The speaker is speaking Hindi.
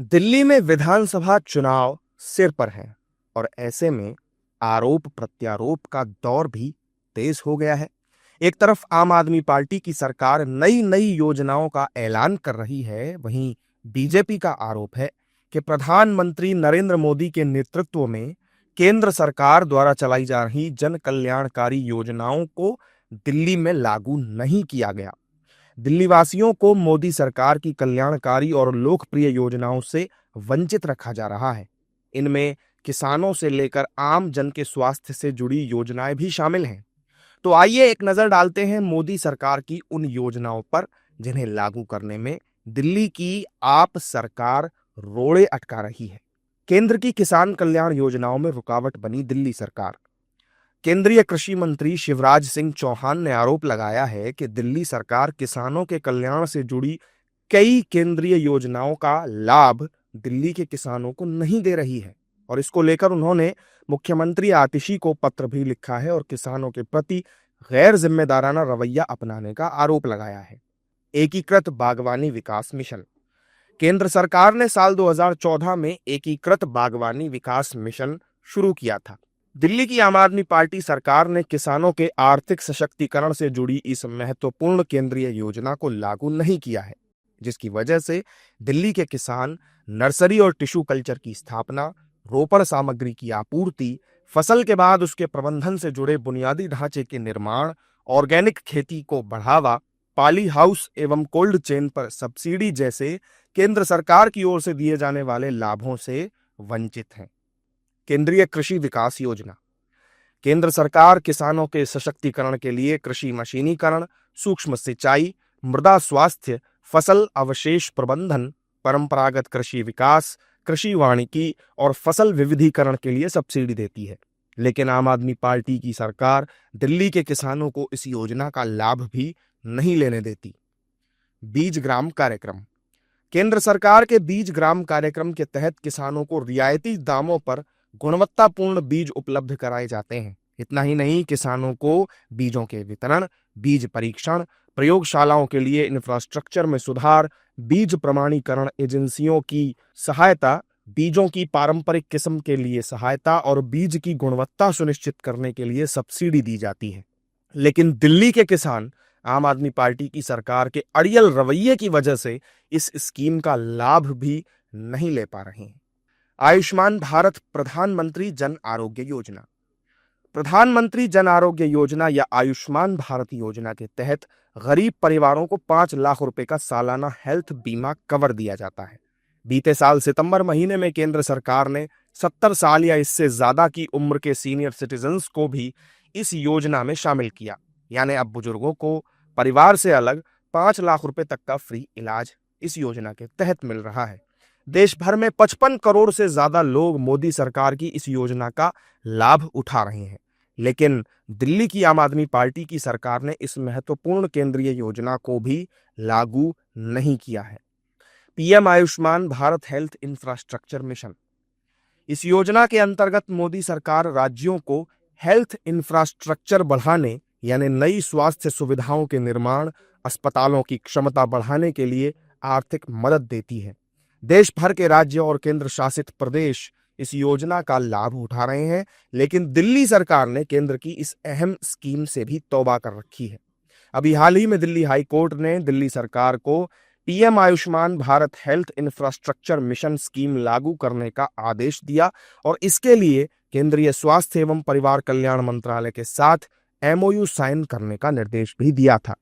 दिल्ली में विधानसभा चुनाव सिर पर हैं और ऐसे में आरोप प्रत्यारोप का दौर भी तेज हो गया है। एक तरफ आम आदमी पार्टी की सरकार नई नई योजनाओं का ऐलान कर रही है, वहीं बीजेपी का आरोप है कि प्रधानमंत्री नरेंद्र मोदी के नेतृत्व में केंद्र सरकार द्वारा चलाई जा रही जन कल्याणकारी योजनाओं को दिल्ली में लागू नहीं किया गया। दिल्ली वासियों को मोदी सरकार की कल्याणकारी और लोकप्रिय योजनाओं से वंचित रखा जा रहा है। इनमें किसानों से लेकर आम जन के स्वास्थ्य से जुड़ी योजनाएं भी शामिल हैं। तो आइए एक नजर डालते हैं मोदी सरकार की उन योजनाओं पर जिन्हें लागू करने में दिल्ली की आप सरकार रोड़े अटका रही है। केंद्र की किसान कल्याण योजनाओं में रुकावट बनी दिल्ली सरकार। केंद्रीय कृषि मंत्री शिवराज सिंह चौहान ने आरोप लगाया है कि दिल्ली सरकार किसानों के कल्याण से जुड़ी कई केंद्रीय योजनाओं का लाभ दिल्ली के किसानों को नहीं दे रही है और इसको लेकर उन्होंने मुख्यमंत्री आतिशी को पत्र भी लिखा है और किसानों के प्रति गैर जिम्मेदाराना रवैया अपनाने का आरोप लगाया है। एकीकृत बागवानी विकास मिशन। केंद्र सरकार ने साल 2014 में एकीकृत बागवानी विकास मिशन शुरू किया था। दिल्ली की आम आदमी पार्टी सरकार ने किसानों के आर्थिक सशक्तिकरण से जुड़ी इस महत्वपूर्ण केंद्रीय योजना को लागू नहीं किया है, जिसकी वजह से दिल्ली के किसान नर्सरी और टिश्यू कल्चर की स्थापना, रोपण सामग्री की आपूर्ति, फसल के बाद उसके प्रबंधन से जुड़े बुनियादी ढांचे के निर्माण, ऑर्गेनिक खेती को बढ़ावा, पाली हाउस एवं कोल्ड चेन पर सब्सिडी जैसे केंद्र सरकार की ओर से दिए जाने वाले लाभों से वंचित हैं। केंद्रीय कृषि विकास योजना। केंद्र सरकार किसानों के सशक्तिकरण के लिए कृषि मशीनीकरण, सूक्ष्म सिंचाई, मृदा स्वास्थ्य, फसल अवशेष प्रबंधन, परंपरागत कृषि विकास, कृषि वानिकी और फसल विविधीकरण के लिए सब्सिडी देती है। लेकिन आम आदमी पार्टी की सरकार दिल्ली के किसानों को इस योजना का लाभ भी नहीं लेने देती। बीज ग्राम कार्यक्रम। केंद्र सरकार के बीज ग्राम कार्यक्रम के तहत किसानों को रियायती दामों पर गुणवत्तापूर्ण बीज उपलब्ध कराए जाते हैं। इतना ही नहीं, किसानों को बीजों के वितरण, बीज परीक्षण, प्रयोगशालाओं के लिए इंफ्रास्ट्रक्चर में सुधार, बीज प्रमाणीकरण एजेंसियों की सहायता, बीजों की पारंपरिक किस्म के लिए सहायता और बीज की गुणवत्ता सुनिश्चित करने के लिए सब्सिडी दी जाती है। लेकिन दिल्ली के किसान आम आदमी पार्टी की सरकार के अड़ियल रवैये की वजह से इस स्कीम का लाभ भी नहीं ले पा रहे हैं। आयुष्मान भारत प्रधानमंत्री जन आरोग्य योजना। प्रधानमंत्री जन आरोग्य योजना या आयुष्मान भारत योजना के तहत गरीब परिवारों को 5 लाख रुपए का सालाना हेल्थ बीमा कवर दिया जाता है। बीते साल सितंबर महीने में केंद्र सरकार ने 70 साल या इससे ज्यादा की उम्र के सीनियर सिटीजन्स को भी इस योजना में शामिल किया। यानी अब बुजुर्गों को परिवार से अलग 5 लाख रुपए तक का फ्री इलाज इस योजना के तहत मिल रहा है। देश भर में 55 करोड़ से ज्यादा लोग मोदी सरकार की इस योजना का लाभ उठा रहे हैं। लेकिन दिल्ली की आम आदमी पार्टी की सरकार ने इस महत्वपूर्ण केंद्रीय योजना को भी लागू नहीं किया है। PM Ayushman Bharat health infrastructure mission. इस योजना के अंतर्गत मोदी सरकार राज्यों को हेल्थ इंफ्रास्ट्रक्चर बढ़ाने यानी नई स्वास्थ्य सुविधाओं के निर्माण, अस्पतालों की क्षमता बढ़ाने के लिए आर्थिक मदद देती है। देश भर के राज्य और केंद्र शासित प्रदेश इस योजना का लाभ उठा रहे हैं, लेकिन दिल्ली सरकार ने केंद्र की इस अहम स्कीम से भी तौबा कर रखी है। अभी हाल ही में दिल्ली हाई कोर्ट ने दिल्ली सरकार को PM Ayushman Bharat health infrastructure mission scheme लागू करने का आदेश दिया और इसके लिए केंद्रीय स्वास्थ्य एवं परिवार कल्याण मंत्रालय के साथ एमओयू साइन करने का निर्देश भी दिया था।